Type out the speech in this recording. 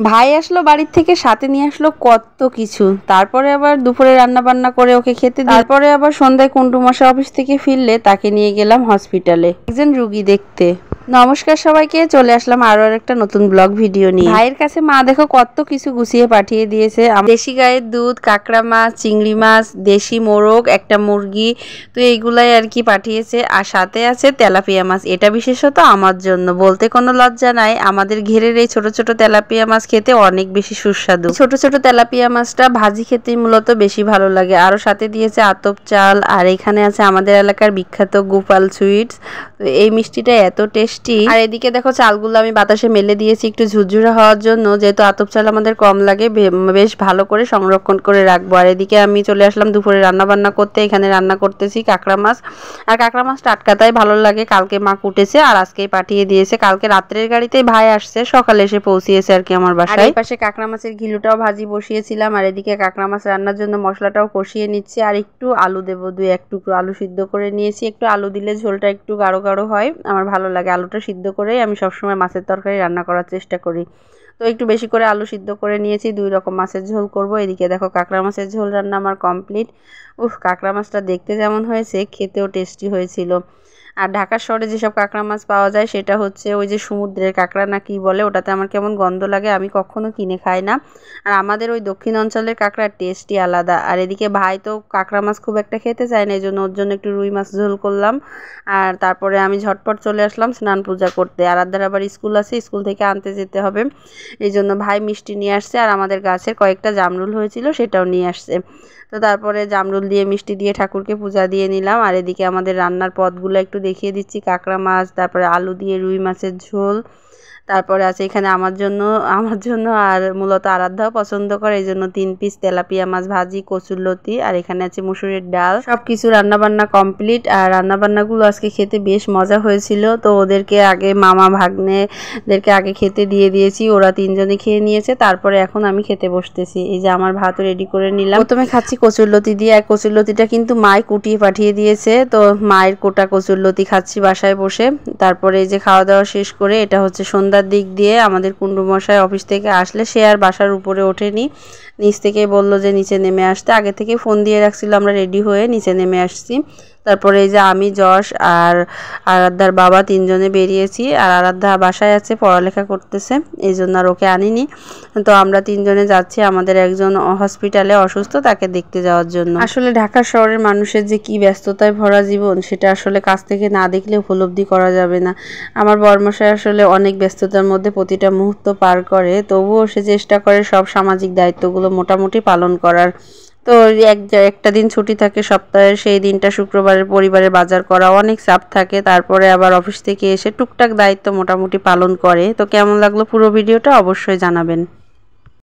ভাই আসলো বাড়ির থেকে, সাথে নিয়ে আসলো কত কিছু। তারপরে আবার দুপুরে রান্না বান্না করে ওকে খেতে দিই। তারপরে আবার সন্ধ্যায় কুন্টু মশাই অফিস থেকে ফিরলে তাকে নিয়ে গেলাম হসপিটালে একজন রুগী দেখতে। নমস্কার সবাইকে, চলে আসলাম আরো একটা নতুন ব্লগ ভিডিও নিয়ে। ভাইয়ের কাছে মা দেখো কত কিছু গুছিয়ে পাঠিয়ে দিয়েছে। দেশি গায়ের দুধ, কাঁকড়া মাছ, চিংড়ি মাছ, দেশি মোরগ, একটা মুরগি, তো এইগুলাই আর কি পাঠিয়েছে। আর সাথে আছে তেলাপিয়া মাছ। এটা বিশেষত আমার জন্য, বলতে কোনো লজ্জা নাই, আমাদের ঘেরের এই ছোট ছোট তেলাপিয়া মাছ খেতে অনেক বেশি সুস্বাদু। ছোট ছোট তেলাপিয়া মাছটা ভাজি খেতেই মূলত বেশি ভালো লাগে। আরো সাথে দিয়েছে আতপ চাল, আর এখানে আছে আমাদের এলাকার বিখ্যাত গোপাল সুইটস। তো এই মিষ্টিটা এত টেস্টি। আর এদিকে দেখো চালগুলো আমি বাতাসে মেলে দিয়েছি একটু ঝুরঝুরা হওয়ার জন্য, যেহেতু আতপ চাল আমাদের কম লাগে, বেশ ভালো করে সংরক্ষণ করে রাখবো। আর এদিকে আমি চলে আসলাম দুপুরে রান্না বান্না করতে। এখানে রান্না করতেছি কাঁকড়া মাছ। আর কাঁকড়া মাছ টাটকাটাই ভালো লাগে, কালকে মা কুটেছে আর আজকেই পাঠিয়ে দিয়েছে। কালকে রাত্রের গাড়িতেই ভাই আসছে, সকালে এসে পৌঁছিয়েছে আর কি আমার বাসায়। এই পাশে কাঁকড়া মাছের ঘিলুটাও ভাজি বসিয়েছিলাম। আর এদিকে কাঁকড়া মাছ রান্নার জন্য মশলাটাও কষিয়ে নিচ্ছি। আর একটু আলু দেবো, 2-1 টুকরো আলু সিদ্ধ করে নিয়েছি। একটু আলু দিলে ঝোলটা একটু গাঢ় গাঢ় হয়, আমার ভালো লাগে। আলুটা সিদ্ধ করেই আমি সবসময় মাছের তরকারি রান্না করার চেষ্টা করি। তো একটু বেশি করে আলু সিদ্ধ করে নিয়েছি, 2 রকম মাছের ঝোল করব। এদিকে দেখো কাঁকড়া মাছের ঝোল রান্না আমার কমপ্লিট। কাঁকড়া মাছটা দেখতে যেমন হয়েছে, খেতেও টেস্টি হয়েছিল। আর ঢাকার শহরে যেসব কাঁকড়া মাছ পাওয়া যায় সেটা হচ্ছে ওই যে সমুদ্রের কাঁকড়া না কি বলে, ওটাতে আমার কেমন গন্ধ লাগে, আমি কখনো কিনে খাই না। আর আমাদের ওই দক্ষিণ অঞ্চলের কাঁকড়ার টেস্টই আলাদা। আর এদিকে ভাই তো কাঁকড়া মাছ খুব একটা খেতে চায় না, এই জন্য ওর জন্য একটু রুই মাছ ঝোল করলাম। আর তারপরে আমি ঝটপট চলে আসলাম স্নান পূজা করতে। আর আদার আবার স্কুল আছে, স্কুল থেকে আনতে যেতে হবে, এই জন্য ভাই মিষ্টি নিয়ে আসছে। আর আমাদের গাছের কয়েকটা জামরুল হয়েছিল, সেটাও নিয়ে আসছে। তো তারপরে জামরুল দিয়ে মিষ্টি দিয়ে ঠাকুরকে পূজা দিয়ে নিলাম। আর এদিকে আমাদের রান্নার পদগুলো একটু দেখিয়ে দিচ্ছি। কাঁকড়া মাছ, তারপরে আলু দিয়ে রুই মাছের ঝোল, তারপরে আছে এখানে আমার জন্য আর মূলত আরাধ্যাও পছন্দ করে, এই জন্য 3 পিস তেলাপিয়া মাছ ভাজি, কচুরলতি, আর এখানে আছে মুসুরির ডাল। সব কিছু রান্নাবান্না কমপ্লিট। আর রান্নাবান্নাগুলো আজকে খেতে বেশ মজা হয়েছিল। তো ওদেরকে আগে মামা ভাগ্নেদেরকে আগে খেতে দিয়ে দিয়েছি, ওরা 3 জনে খেয়ে নিয়েছে। তারপরে এখন আমি খেতে বসতেছি। এই যে আমার ভাতও রেডি করে নিলাম। প্রথমে খাচ্ছি কচুরলতি দিয়ে। আর কচুরলতিটা কিন্তু মাই কুটিয়ে পাঠিয়ে দিয়েছে, তো মায়ের কোটা কচুরলতি খাচ্ছি বাসায় বসে। তারপরে এই যে খাওয়া দাওয়া শেষ করে, এটা হচ্ছে সন্ধ্যার দিক দিয়ে আমাদের কুন্ডু মশাই অফিস থেকে আসলে সে আর বাসার উপরে ওঠেনি, নিচ থেকেই বললো যে নিচে নেমে আসতে। আগে থেকে ফোন দিয়ে রাখছিল, আমরা রেডি হয়ে নিচে নেমে আসছি। তারপরে এই যে আমি, যশ আর আরাধ্যার বাবা 3 জনে বেরিয়েছি। আর আরাধ্যা বাসায় আছে, পড়ালেখা করতেছে, এই জন্য আর ওকে আনিনি। তো আমরা 3 জনে যাচ্ছি আমাদের একজন হসপিটালে অসুস্থ, তাকে দেখতে যাওয়ার জন্য। আসলে ঢাকা শহরের মানুষের যে কি ব্যস্ততায় ভরা জীবন, সেটা আসলে কাছ থেকে না দেখলে উপলব্ধি করা যাবে না। আমার বরমশাই আসলে অনেক ব্যস্ততার মধ্যে প্রতিটা মুহূর্ত পার করে, তবুও সে চেষ্টা করে সব সামাজিক দায়িত্বগুলো মোটামুটি পালন করার। তো একটা দিন ছুটি থাকে সপ্তাহে, সেই দিনটা শুক্রবারের পরিবারের বাজার করা, অনেক চাপ থাকে। তারপরে আবার অফিস থেকে এসে টুকটাক দায়িত্ব মোটামুটি পালন করে। তো কেমন লাগলো পুরো ভিডিওটা অবশ্যই জানাবেন।